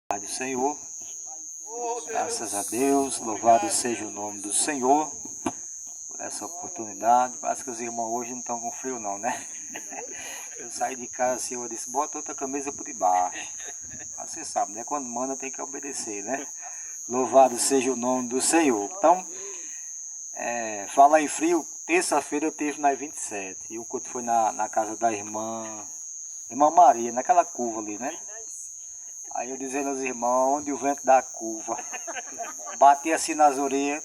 Pai do Senhor, graças a Deus, louvado seja o nome do Senhor por essa oportunidade. Parece que os irmãos hoje não estão com frio não, né? Eu saí de casa assim, eu disse, bota outra camisa por debaixo. Mas você sabe, né? Quando manda tem que obedecer, né? Louvado seja o nome do Senhor. Então, falar em frio, terça-feira eu tive na 27 e o culto foi na casa da irmã Maria, naquela curva ali, né? Aí eu dizendo aos irmãos, onde o vento dá curva, batia assim nas orelhas,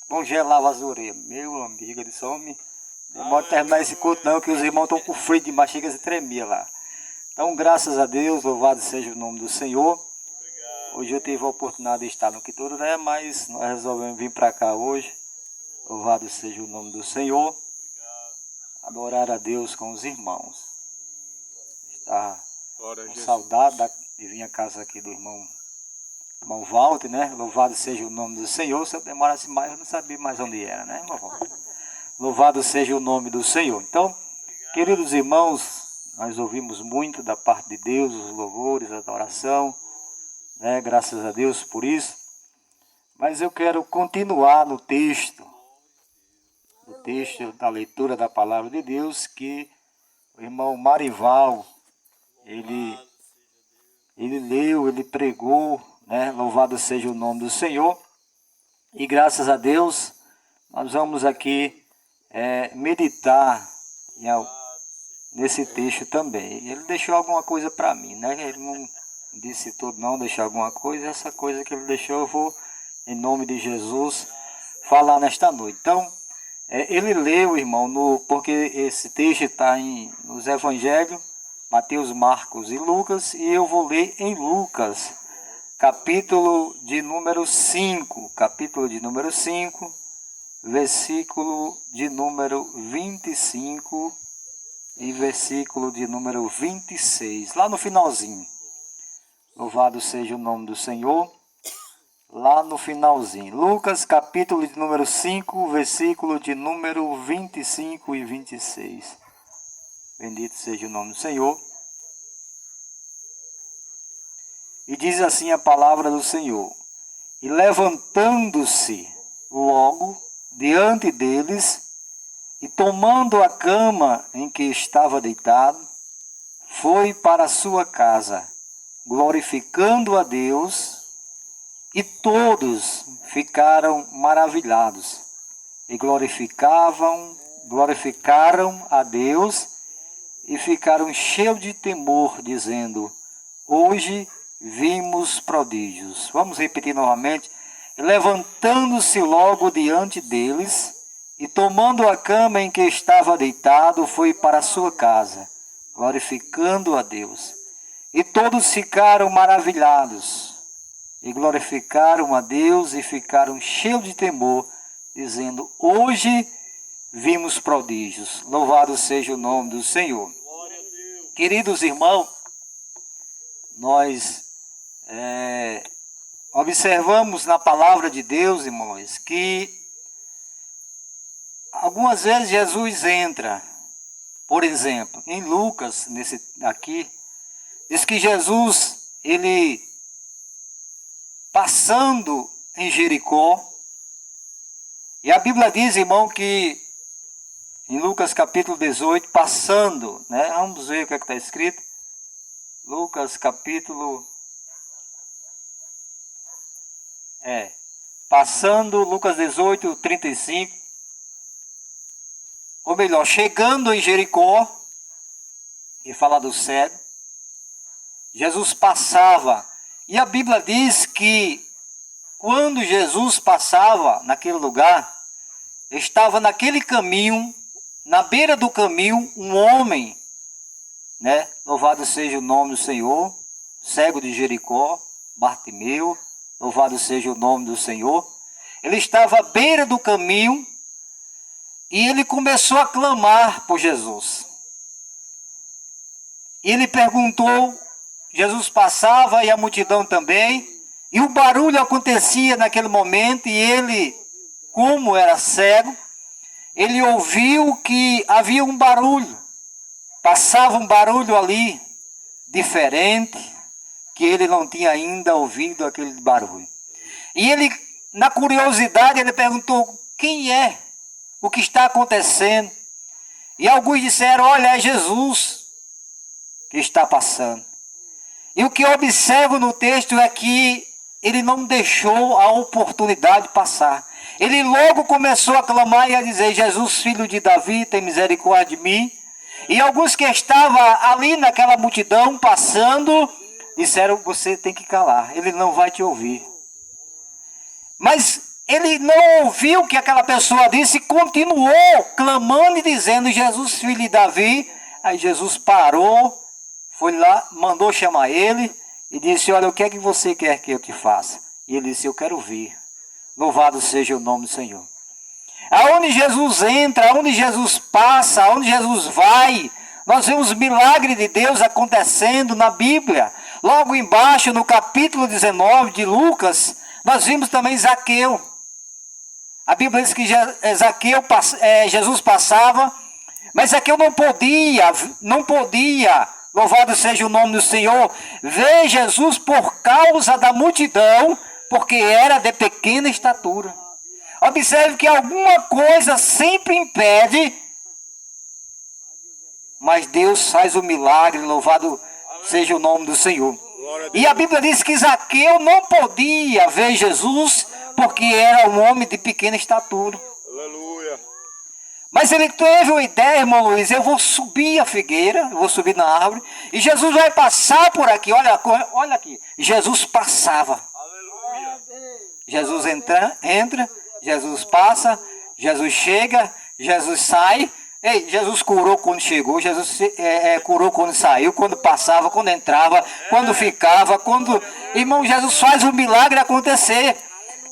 congelava as orelhas. Meu amigo, eu disse, homem, demora de terminar esse culto não, que os irmãos estão com frio demais, chega a se tremia lá. Então, graças a Deus, louvado seja o nome do Senhor. Hoje eu tive a oportunidade de estar no Quituré, mas nós resolvemos vir para cá hoje. Louvado seja o nome do Senhor. Adorar a Deus com os irmãos. Está com saudade de vir à casa aqui do irmão Walter, né? Louvado seja o nome do Senhor. Se eu demorasse mais, eu não sabia mais onde era, né, irmão Walter? Louvado seja o nome do Senhor. Então, queridos irmãos, nós ouvimos muito da parte de Deus, os louvores, a adoração, né? Graças a Deus por isso. Mas eu quero continuar no texto da leitura da palavra de Deus, que o irmão Marival, ele leu, ele pregou, né? Louvado seja o nome do Senhor. E graças a Deus, nós vamos aqui meditar nesse texto também. Ele deixou alguma coisa para mim, né? Ele não disse tudo não, deixou alguma coisa. Essa coisa que ele deixou eu vou, em nome de Jesus, falar nesta noite. Então, ele leu, irmão, porque esse texto está nos Evangelhos, Mateus, Marcos e Lucas, e eu vou ler em Lucas, capítulo de número 5, versículo de número 25 e versículo de número 26, lá no finalzinho. Louvado seja o nome do Senhor. Lá no finalzinho. Lucas, capítulo de número 5, versículo de número 25 e 26. Bendito seja o nome do Senhor. E diz assim a palavra do Senhor. E levantando-se logo diante deles, e tomando a cama em que estava deitado, foi para a sua casa, glorificando a Deus. E todos ficaram maravilhados e glorificaram a Deus e ficaram cheios de temor, dizendo, hoje vimos prodígios. Vamos repetir novamente. Levantando-se logo diante deles e tomando a cama em que estava deitado, foi para a sua casa, glorificando a Deus. E todos ficaram maravilhados. E glorificaram a Deus e ficaram cheios de temor, dizendo, hoje vimos prodígios. Louvado seja o nome do Senhor. Queridos irmãos, nós observamos na palavra de Deus, irmãos, que algumas vezes Jesus entra, por exemplo, em Lucas, nesse aqui, diz que Jesus, ele passando em Jericó, e a Bíblia diz, irmão, que em Lucas capítulo 18, passando, né? Vamos ver o que está escrito. Lucas capítulo... passando, Lucas 18, 35. Ou melhor, chegando em Jericó, e fala do cego, Jesus passava. E a Bíblia diz que quando Jesus passava naquele lugar, estava naquele caminho, na beira do caminho, um homem, né? Louvado seja o nome do Senhor, cego de Jericó, Bartimeu, louvado seja o nome do Senhor. Ele estava à beira do caminho e ele começou a clamar por Jesus. E ele perguntou, Jesus passava e a multidão também, e o barulho acontecia naquele momento, e ele, como era cego, ele ouviu que havia um barulho, passava um barulho ali, diferente, que ele não tinha ainda ouvido aquele barulho. E ele, na curiosidade, ele perguntou: quem é? O que está acontecendo? E alguns disseram: olha, é Jesus que está passando. E o que eu observo no texto é que ele não deixou a oportunidade passar. Ele logo começou a clamar e a dizer: Jesus, filho de Davi, tem misericórdia de mim. E alguns que estavam ali naquela multidão passando, disseram: você tem que calar, ele não vai te ouvir. Mas ele não ouviu o que aquela pessoa disse e continuou clamando e dizendo: Jesus, filho de Davi. Aí Jesus parou, foi lá, mandou chamar ele e disse: olha, o que é que você quer que eu te faça? E ele disse: eu quero vir. Louvado seja o nome do Senhor. Aonde Jesus entra, aonde Jesus passa, aonde Jesus vai, nós vemos milagre de Deus acontecendo na Bíblia. Logo embaixo, no capítulo 19 de Lucas, nós vimos também Zaqueu. A Bíblia diz que Jesus passava, mas Zaqueu não podia, louvado seja o nome do Senhor, ver Jesus por causa da multidão, porque era de pequena estatura. Observe que alguma coisa sempre impede, mas Deus faz o milagre, louvado seja o nome do Senhor. E a Bíblia diz que Zaqueu não podia ver Jesus, porque era um homem de pequena estatura. Aleluia. Mas ele teve uma ideia, irmão Luiz: eu vou subir a figueira, eu vou subir na árvore, e Jesus vai passar por aqui. Olha aqui, Jesus passava. Aleluia. Jesus entra, Jesus passa, Jesus chega, Jesus sai. Ei, Jesus curou quando chegou, Jesus curou quando saiu, quando passava, quando entrava, quando ficava, quando... Irmão, Jesus faz o milagre acontecer.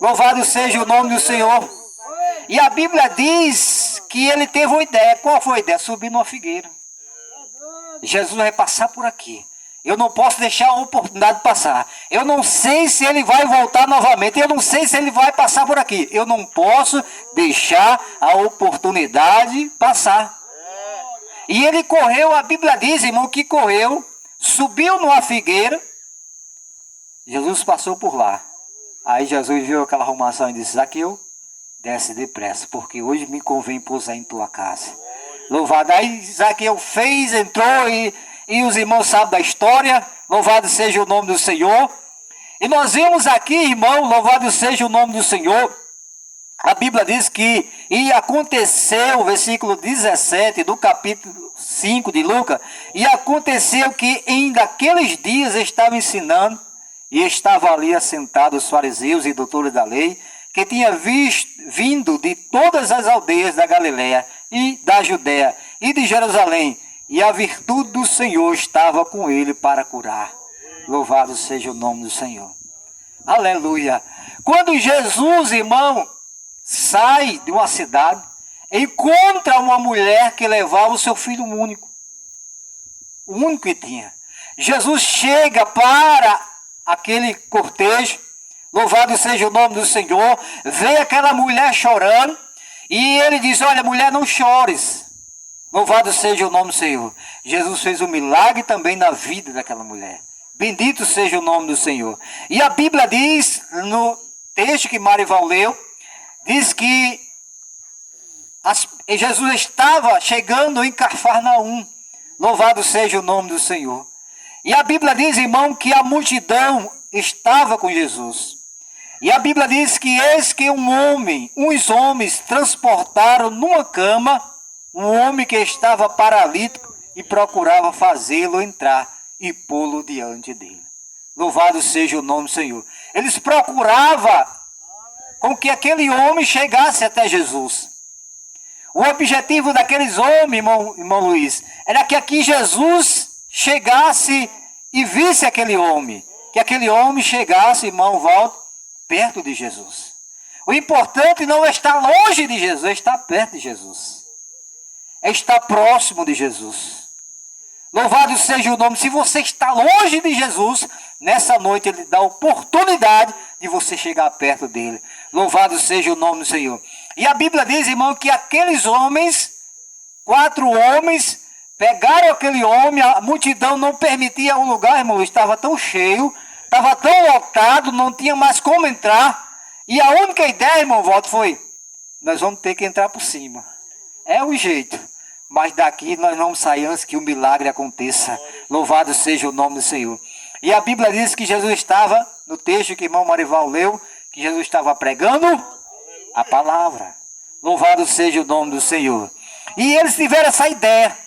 Louvado seja o nome do Senhor. E a Bíblia diz que ele teve uma ideia. Qual foi a ideia? Subir numa figueira. Jesus vai passar por aqui. Eu não posso deixar a oportunidade passar. Eu não sei se ele vai voltar novamente. Eu não sei se ele vai passar por aqui. Eu não posso deixar a oportunidade passar. E ele correu, a Bíblia diz, irmão, que correu, subiu numa figueira. Jesus passou por lá. Aí Jesus viu aquela arrumação e disse: Zaqueu, desce depressa, porque hoje me convém pousar em tua casa. Louvado. Aí Zaqueu fez, entrou e os irmãos sabem da história. Louvado seja o nome do Senhor. E nós vimos aqui, irmão, louvado seja o nome do Senhor. A Bíblia diz que, e aconteceu, versículo 17 do capítulo 5 de Lucas, e aconteceu que em daqueles dias estava ensinando, e estava ali assentados os fariseus e doutores da lei, que tinha vindo de todas as aldeias da Galiléia e da Judéia e de Jerusalém, e a virtude do Senhor estava com ele para curar. Louvado seja o nome do Senhor. Aleluia. Quando Jesus, irmão, sai de uma cidade, encontra uma mulher que levava o seu filho único. O único que tinha. Jesus chega para aquele cortejo, louvado seja o nome do Senhor, vê aquela mulher chorando, e ele diz: olha, mulher, não chores. Louvado seja o nome do Senhor. Jesus fez um milagre também na vida daquela mulher. Bendito seja o nome do Senhor. E a Bíblia diz, no texto que Marival leu, diz que Jesus estava chegando em Cafarnaum. Louvado seja o nome do Senhor. E a Bíblia diz, irmão, que a multidão estava com Jesus. E a Bíblia diz que eis que uns homens transportaram numa cama um homem que estava paralítico e procurava fazê-lo entrar e pô-lo diante dele. Louvado seja o nome do Senhor. Eles procuravam com que aquele homem chegasse até Jesus. O objetivo daqueles homens, irmão Luiz, era que aqui Jesus chegasse e visse aquele homem. Que aquele homem chegasse, irmão, volta, perto de Jesus. O importante não é estar longe de Jesus, é estar perto de Jesus. É estar próximo de Jesus. Louvado seja o nome. Se você está longe de Jesus, nessa noite ele dá a oportunidade de você chegar perto dele. Louvado seja o nome do Senhor. E a Bíblia diz, irmão, que aqueles homens, 4 homens, Pegaram aquele homem, a multidão não permitia o lugar, irmão, estava tão cheio, estava tão lotado, não tinha mais como entrar. E a única ideia, irmão, Walter, foi: nós vamos ter que entrar por cima. É o jeito. Mas daqui nós vamos sair antes que o milagre aconteça. Louvado seja o nome do Senhor. E a Bíblia diz que Jesus estava, no texto que o irmão Marival leu, que Jesus estava pregando a palavra. Louvado seja o nome do Senhor. E eles tiveram essa ideia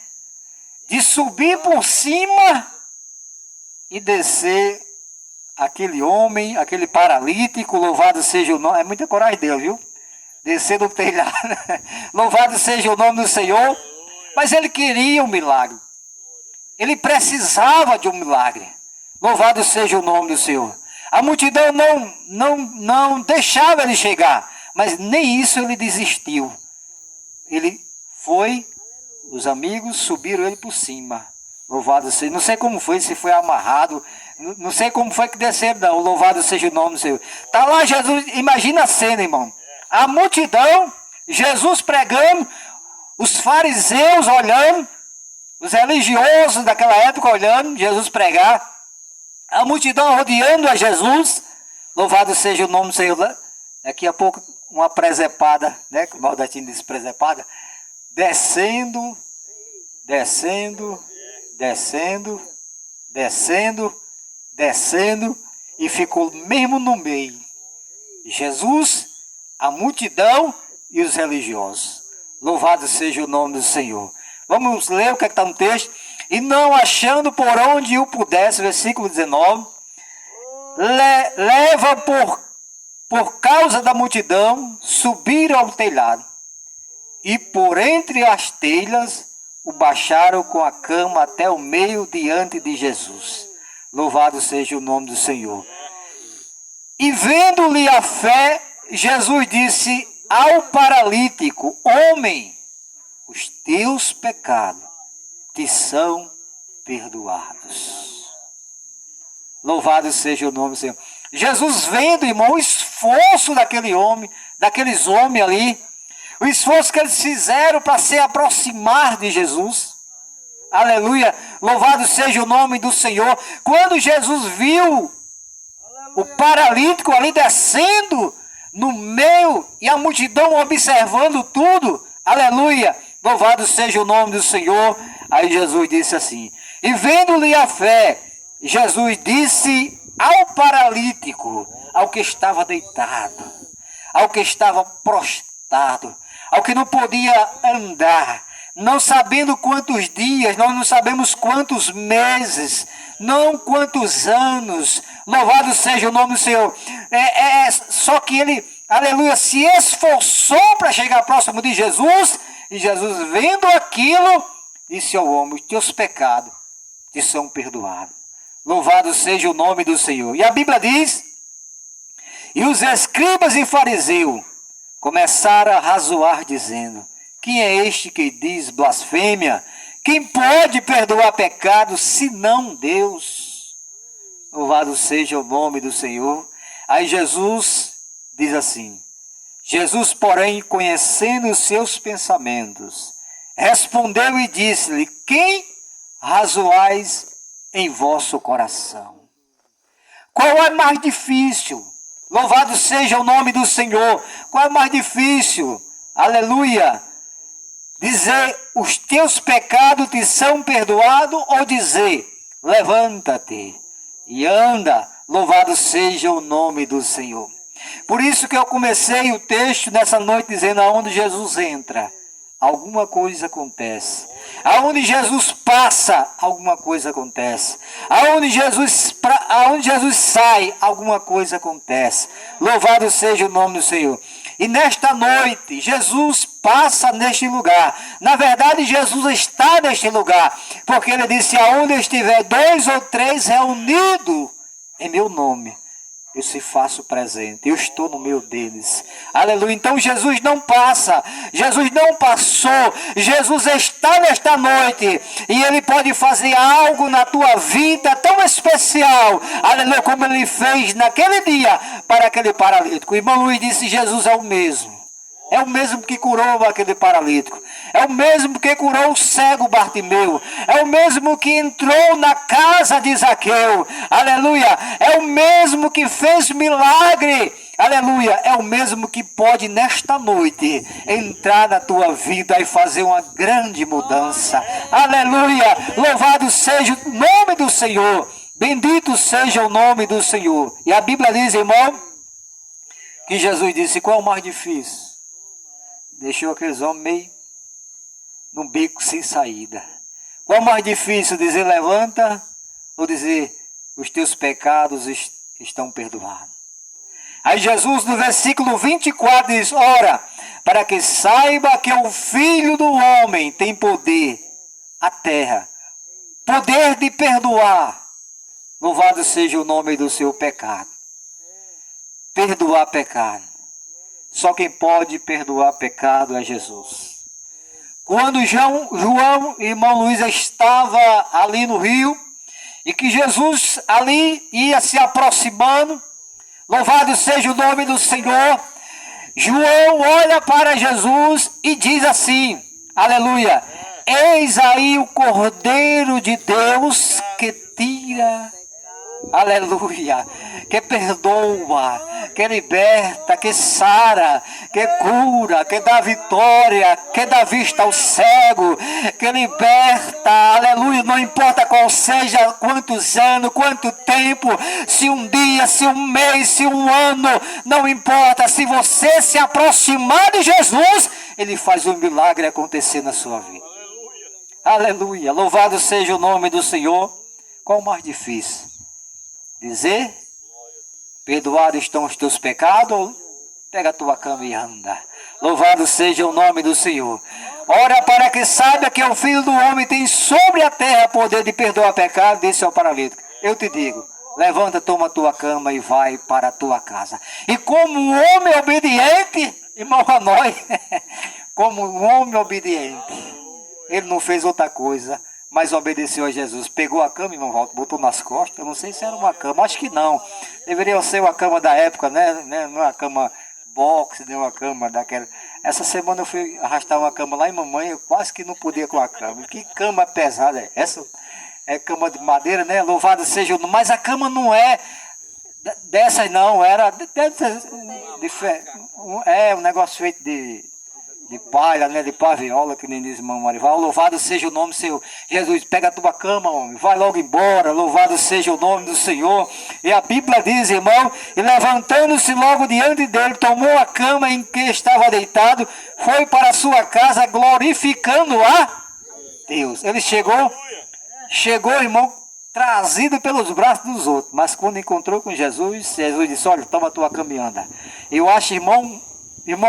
de subir por cima e descer aquele homem, aquele paralítico. Louvado seja o nome. É muita coragem dele, viu? Descer do telhado. Louvado seja o nome do Senhor. Mas ele queria um milagre. Ele precisava de um milagre. Louvado seja o nome do Senhor. A multidão não deixava ele chegar. Mas nem isso ele desistiu. Ele foi, os amigos subiram ele por cima. Louvado seja. Não sei como foi, se foi amarrado. Não sei como foi que desceram, não. Louvado seja o nome do Senhor. Está lá Jesus, imagina a cena, irmão. A multidão, Jesus pregando, os fariseus olhando, os religiosos daquela época olhando, Jesus pregar, a multidão rodeando a Jesus. Louvado seja o nome do Senhor. Daqui a pouco, uma presepada, né? Que o Maldatinho disse presepada, descendo, descendo, descendo, descendo, descendo, e ficou mesmo no meio. Jesus, a multidão e os religiosos. Louvado seja o nome do Senhor. Vamos ler o que está no texto. E não achando por onde o pudesse, versículo 19, leva por causa da multidão, subiram ao telhado, e por entre as telhas o baixaram com a cama até o meio diante de Jesus. Louvado seja o nome do Senhor. E vendo-lhe a fé, Jesus disse ao paralítico: homem, os teus pecados te são perdoados. Louvado seja o nome do Senhor. Jesus vendo, irmão, o esforço daquele homem, daqueles homens ali, o esforço que eles fizeram para se aproximar de Jesus. Aleluia, louvado seja o nome do Senhor. Quando Jesus viu o paralítico ali descendo no meio e a multidão observando tudo, aleluia, louvado seja o nome do Senhor. Aí Jesus disse assim: e vendo-lhe a fé, Jesus disse ao paralítico, ao que estava deitado, ao que estava prostrado, ao que não podia andar, não sabendo quantos dias, nós não sabemos quantos meses, não quantos anos, louvado seja o nome do Senhor. Só que ele, aleluia, se esforçou para chegar próximo de Jesus, e Jesus, vendo aquilo, disse ao homem: os teus pecados te são perdoados. Louvado seja o nome do Senhor. E a Bíblia diz: e os escribas e fariseus começaram a razoar, dizendo: quem é este que diz blasfêmia? Quem pode perdoar pecados, senão Deus? Louvado seja o nome do Senhor. Aí Jesus diz assim: Jesus, porém, conhecendo os seus pensamentos, respondeu e disse-lhe: quem razoais em vosso coração? Qual é mais difícil? Louvado seja o nome do Senhor. Qual é mais difícil? Aleluia. Dizer: os teus pecados te são perdoados, ou dizer: levanta-te e anda. Louvado seja o nome do Senhor. Por isso que eu comecei o texto nessa noite dizendo: aonde Jesus entra, alguma coisa acontece. Aonde Jesus passa, alguma coisa acontece. Aonde Jesus sai, alguma coisa acontece. Louvado seja o nome do Senhor. E nesta noite, Jesus passa neste lugar. Na verdade, Jesus está neste lugar. Porque ele disse: aonde estiver 2 ou 3 reunidos em meu nome, eu se faço presente, eu estou no meio deles. Aleluia. Então Jesus não passa, Jesus não passou, Jesus está nesta noite, e Ele pode fazer algo na tua vida tão especial, aleluia, como Ele fez naquele dia para aquele paralítico. O irmão Luiz disse: Jesus é o mesmo É o mesmo que curou aquele paralítico. É o mesmo que curou o cego Bartimeu. É o mesmo que entrou na casa de Zaqueu. Aleluia. É o mesmo que fez milagre. Aleluia. É o mesmo que pode nesta noite entrar na tua vida e fazer uma grande mudança. Aleluia. Louvado seja o nome do Senhor. Bendito seja o nome do Senhor. E a Bíblia diz, irmão, que Jesus disse, qual é o mais difícil? Deixou aqueles homens meio num beco sem saída. Qual é o mais difícil? Dizer levanta ou dizer os teus pecados estão perdoados? Aí Jesus no versículo 24 diz, ora, para que saiba que o Filho do Homem tem poder, a terra, poder de perdoar. Louvado seja o nome do seu pecado. Perdoar pecado. Só quem pode perdoar pecado é Jesus. Quando João e irmão Luiz estava ali no rio, e que Jesus ali ia se aproximando, louvado seja o nome do Senhor, João olha para Jesus e diz assim, aleluia, eis aí o Cordeiro de Deus que tira, aleluia, que perdoa, que liberta, que sara, que cura, que dá vitória, que dá vista ao cego, que liberta, aleluia, não importa qual seja, quantos anos, quanto tempo, se um dia, se um mês, se um ano, não importa, se você se aproximar de Jesus, Ele faz um milagre acontecer na sua vida. Aleluia, louvado seja o nome do Senhor. Qual o mais difícil? Dizer, perdoados estão os teus pecados, pega a tua cama e anda. Louvado seja o nome do Senhor. Ora, para que saiba que o Filho do Homem tem sobre a terra poder de perdoar pecado, disse ao paralítico. Eu te digo, levanta, toma a tua cama e vai para a tua casa. E como um homem obediente, irmão Hanoi, como um homem obediente, ele não fez outra coisa, mas obedeceu a Jesus. Pegou a cama, irmão Walter, botou nas costas. Eu não sei se era uma cama, acho que não. Deveria ser uma cama da época, né? Não é uma cama boxe, nem uma cama daquela. Essa semana eu fui arrastar uma cama lá em mamãe, eu quase que não podia com a cama. Que cama pesada é essa? É cama de madeira, né? Louvado seja o nome. Mas a cama não é dessas não, era um negócio feito de palha, né, de paviola, que nem diz o irmão Marival. Louvado seja o nome do Senhor. Jesus, pega a tua cama, homem, vai logo embora. Louvado seja o nome do Senhor. E a Bíblia diz, irmão, e levantando-se logo diante dele, tomou a cama em que estava deitado, foi para a sua casa glorificando a Deus. Ele chegou, irmão, trazido pelos braços dos outros. Mas quando encontrou com Jesus, Jesus disse, olha, toma a tua cama e anda. Eu acho, irmão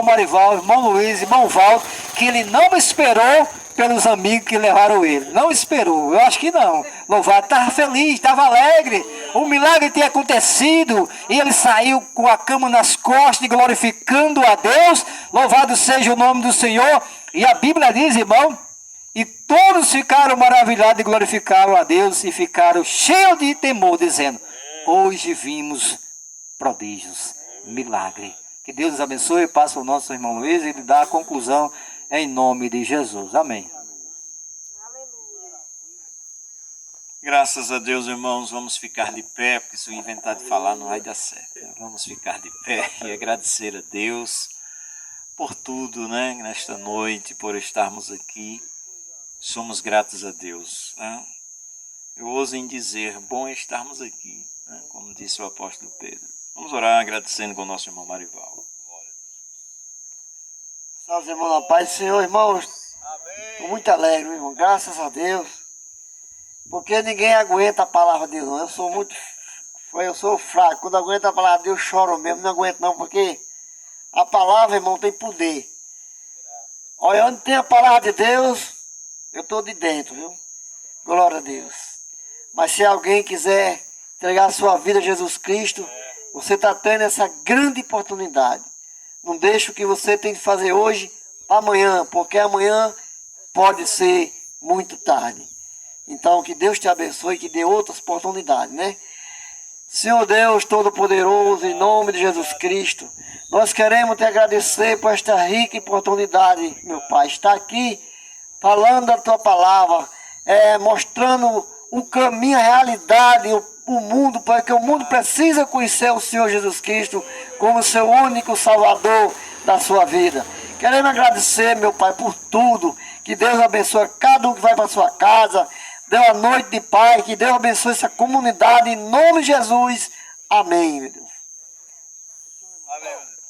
Marival, irmão Luiz, irmão Valdo, que ele não esperou pelos amigos que levaram ele. Não esperou, eu acho que não. Louvado, estava feliz, estava alegre. O milagre tinha acontecido e ele saiu com a cama nas costas, glorificando a Deus. Louvado seja o nome do Senhor. E a Bíblia diz, irmão, e todos ficaram maravilhados e glorificaram a Deus e ficaram cheios de temor, dizendo, hoje vimos prodígios, milagre. Que Deus nos abençoe e passe o nosso irmão Luiz e lhe dá a conclusão em nome de Jesus. Amém. Graças a Deus, irmãos, vamos ficar de pé, porque se eu inventar de falar não vai dar certo. Vamos ficar de pé e agradecer a Deus por tudo, né? Nesta noite, por estarmos aqui. Somos gratos a Deus, né? Eu ouso em dizer, bom é estarmos aqui, né? Como disse o apóstolo Pedro. Vamos orar agradecendo com o nosso irmão Marival. Salve, irmão, na paz do Senhor, irmãos. Estou muito alegre, irmão, graças a Deus. Porque ninguém aguenta a palavra de Deus, não. Eu sou fraco. Quando aguento a palavra de Deus, eu choro mesmo. Não aguento não, porque a palavra, irmão, tem poder. Olha, onde tem a palavra de Deus, eu estou de dentro, viu? Glória a Deus. Mas se alguém quiser entregar a sua vida a Jesus Cristo, você está tendo essa grande oportunidade. Não deixe o que você tem que fazer hoje para amanhã, porque amanhã pode ser muito tarde. Então, que Deus te abençoe e que dê outras oportunidades, né? Senhor Deus Todo-Poderoso, em nome de Jesus Cristo, nós queremos te agradecer por esta rica oportunidade, meu Pai, estar aqui falando da tua palavra, mostrando o caminho, a realidade, o mundo, porque o mundo precisa conhecer o Senhor Jesus Cristo como seu único Salvador da sua vida. Queremos agradecer, meu Pai, por tudo. Que Deus abençoe cada um que vai para sua casa. Dê uma noite de paz. Que Deus abençoe essa comunidade. Em nome de Jesus. Amém, meu Deus. Amém, meu Deus.